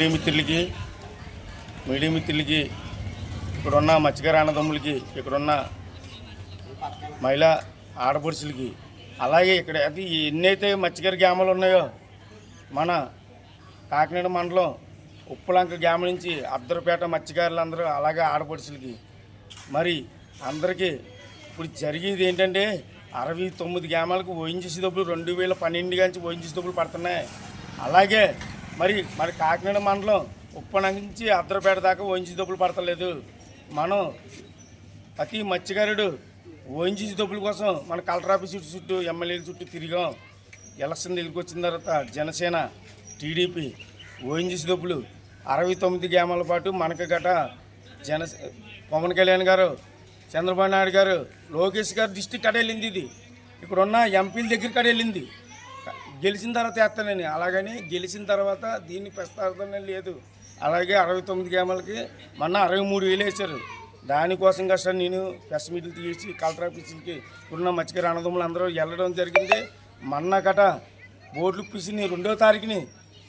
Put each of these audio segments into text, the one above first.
Media మిత్రులకి ఇక్కడున్న మత్స్యకార అన్నదమ్ములకి, ఇక్కడున్న మహిళా ఆడపడుచులకి, అలాగే ఇక్కడ అది ఎన్నైతే మత్స్యకార గ్రామాలు ఉన్నాయో మన కాకినాడ మండలం ఉప్పులంక గ్రామం నుంచి అద్దరపేట మత్స్యకారులందరూ, అలాగే ఆడపడుచులకి మరి అందరికీ ఇప్పుడు జరిగేది ఏంటంటే 69 గ్రామాలకు ఓఎన్జీసీ డబ్బులు 2012 నుంచి ఓఎన్జీసీ డబ్బులు పడుతున్నాయి. అలాగే మరి కాకినాడ మండలం ఉప్పలంక నుంచి అద్దరపేట దాకా ఓఎన్జీసీ డబ్బులు పడతలేదు. మనం ప్రతి మత్స్యకారుడు ఓఎన్జీసీ డబ్బుల కోసం మన కలెక్టర్ ఆఫీస్ చుట్టూ ఎమ్మెల్యేల చుట్టూ తిరిగాం. ఎలక్షన్ దగ్గరికి వచ్చిన తర్వాత జనసేన టీడీపీ ఓఎన్జీసీ డబ్బులు 69 గ్రామాల పాటు మనకి గట పవన్ కళ్యాణ్ గారు, చంద్రబాబు నాయుడు గారు, లోకేష్ గారు డిస్టిక్ కడ వెళ్ళింది. ఇది ఇక్కడున్న ఎంపీల దగ్గర కడ వెళ్ళింది. గెలిచిన తర్వాత వేస్తానని, అలాగని గెలిచిన తర్వాత దీన్ని ప్రస్తావన లేదు. అలాగే 69 గ్రామాలకి మొన్న 63,000 వేశారు. దానికోసం కష్టం నేను ప్రెస్ మీట్లు తీసి కలెక్టర్ ఆఫీస్కి ఉన్న మత్స్యకార అన్నదమ్ములు అందరూ వెళ్ళడం జరిగింది. మొన్న గట బోర్డులు పిసిని 2వ తారీఖుని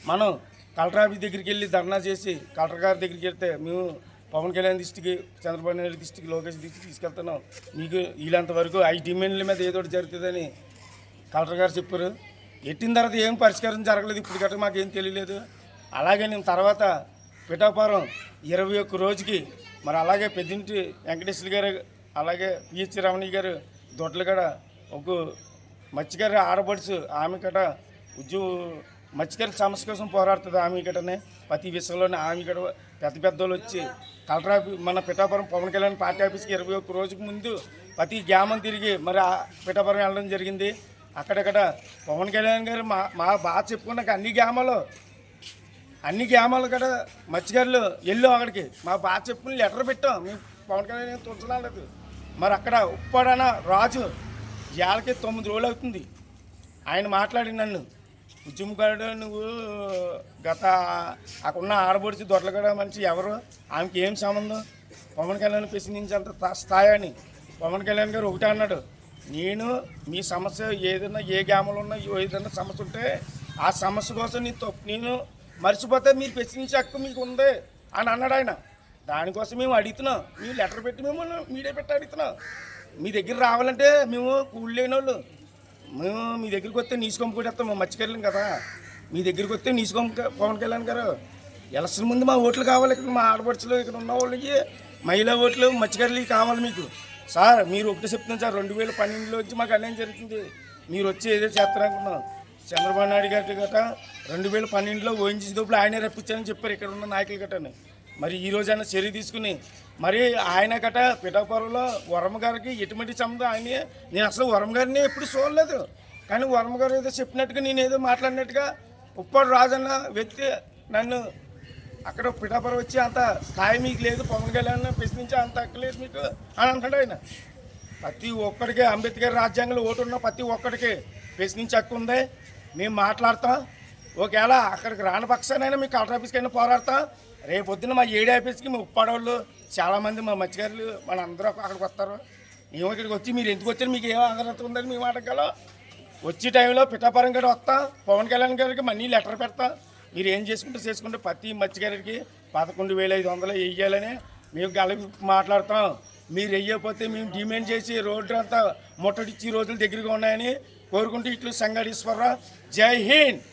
మనం కలెక్టర్ ఆఫీస్ దగ్గరికి వెళ్ళి ధర్నా చేసి కలెక్టర్ గారి దగ్గరికి వెళ్తే మేము పవన్ కళ్యాణ్ దృష్టికి, చంద్రబాబు నాయుడు దృష్టికి, లోకేష్ దృష్టికి తీసుకెళ్తున్నాం. మీకు వీళ్ళంత వరకు 5 డిమాండ్ల మీద ఏదో జరుగుతుందని కలెక్టర్ గారు చెప్పారు. ఎట్టిన తర్వాత ఏం పరిష్కారం జరగలేదు. ఇప్పుడు గట్రా మాకేం తెలియలేదు. అలాగే నేను తర్వాత పిఠాపురం 21 రోజుకి మరి అలాగే పెద్దింటి వెంకటేశ్వర గారు, అలాగే పిహెచ్ రమణయ్య గారు దొడ్లగడ ఒక మత్స్యకార ఆడపడుచు, ఆమె గట మత్స్యకార సమస్య కోసం పోరాడుతుంది. ఆమె గటనే ప్రతి విషయంలోనే ఆమె గడ పెద్దోళ్ళు వచ్చి కలెక్టర్ ఆఫీస్ మన పిఠాపురం పవన్ కళ్యాణ్ పార్టీ ఆఫీస్కి 21 రోజుకి ముందు ప్రతి గ్రామం తిరిగి మరి పిఠాపురం వెళ్ళడం జరిగింది. అక్కడక్కడ పవన్ కళ్యాణ్ గారు మా బాగా చెప్పుకున్నాక అన్ని గ్రామాలు కూడా మత్స్యకారులు వెళ్ళు అక్కడికి మా బాగా చెప్పుకుని లెటర్ పెట్టాం. మేము పవన్ కళ్యాణ్ తుంచలేదు. మరి అక్కడ ఉప్పాడన రాజు ఏళ్ళకి 9 రోజులు అవుతుంది. ఆయన మాట్లాడి నన్ను ఉద్యమకారుడు, నువ్వు గత అక్కడున్న ఆడబడిచి దొడ్లగడ మనిషి ఎవరు, ఆమెకి ఏం సంబంధం, పవన్ కళ్యాణ్ ప్రశ్నించేంత స్థాయి అని పవన్ కళ్యాణ్ గారు ఒకటే అన్నాడు. నేను మీ సమస్య ఏదైనా ఏ గ్రామంలో ఉన్నా ఏదైనా సమస్య ఉంటే ఆ సమస్య కోసం నేను మర్చిపోతే మీరు ప్రశ్నించే హక్కు మీకు ఉంది అని అన్నాడు ఆయన. దానికోసం మేము అడుగుతున్నాం. మేము లెటర్ పెట్టి మేము మీడియా పెట్టి అడుగుతున్నాం. మీ దగ్గర రావాలంటే మేము కూలి లేని వాళ్ళు, మేము మీ దగ్గరికి వస్తే నీసుకొమ్మ కొట్టేస్తాం. మా మత్స్యకారులం కదా, మీ దగ్గరికి వస్తే నీసుకొమ్మ పవన్ కళ్యాణ్ గారు ఎలక్షన్ ముందు మా ఓట్లు కావాలి. ఇక్కడ మా ఆడపడుచులు, ఇక్కడ ఉన్న వాళ్ళకి మహిళా ఓట్లు, మత్స్యకారులకి కావాలి మీకు. సార్ మీరు ఒకటి చెప్తున్నాను సార్, 2012లో వచ్చి మాకు అన్యాయం జరుగుతుంది. మీరు వచ్చి ఏదో చేస్తారనుకున్నాం. చంద్రబాబు నాయుడు గారి గట 2012లో ఓఎన్జీసీ డబ్బులు ఆయనే రప్పించారని చెప్పారు ఇక్కడ ఉన్న నాయకులు గట్టని. మరి ఈ రోజైనా చర్య తీసుకుని మరి ఆయన గట పిఠాపురంలో వరమ గారికి ఎటువంటి సంబంధం ఆయనే. నేను అసలు వరమ గారిని ఎప్పుడు చూడలేదు. కానీ వరమ గారు ఏదో చెప్పినట్టుగా నేను ఏదో మాట్లాడినట్టుగా ఉప్పాడు రాజన్న వ్యక్తి నన్ను అక్కడ పిఠాపురం వచ్చి అంత స్థాయి మీకు లేదు, పవన్ కళ్యాణ్ ప్రశ్నించే అంత హక్కు మీకు అని అంటాడు ఆయన. ప్రతి ఒక్కడికి అంబేద్కర్ రాజ్యాంగంలో ఓటు ఉన్న ప్రతి ఒక్కడికి ప్రశ్నించే హక్కు ఉంది. మేము మాట్లాడతాం. ఒకవేళ అక్కడికి రాని పక్షానైనా మీ కలెక్టర్ ఆఫీస్కి అయినా పోరాడతాం. రేపొద్దున మా ఏడీ ఆఫీస్కి మా ఉప్పాడవాళ్ళు చాలామంది మా మత్స్యకారులు మన అందరూ అక్కడికి వస్తారు. మేము ఇక్కడికి వచ్చి మీరు ఎందుకు వచ్చారు, మీకు ఏం అర్హత ఉందని మేము అడగలం. వచ్చే టైంలో పిఠాపురం గారు వస్తాం, పవన్ కళ్యాణ్ గారికి మనీ లెటర్ పెడతాం. మీరు ఏం చేసుకుంటే ప్రతి మత్స్యకారికి 11,500 వేయాలని మేము కలిపి మాట్లాడతాం. మీరు వెయ్యకపోతే మేము డిమాండ్ చేసి రోడ్డు అంతా ముట్టడిచ్చి రోజులు దగ్గరగా ఉన్నాయని కోరుకుంటూ ఇట్లు సంగడీశ్వరరావు. జై హింద్.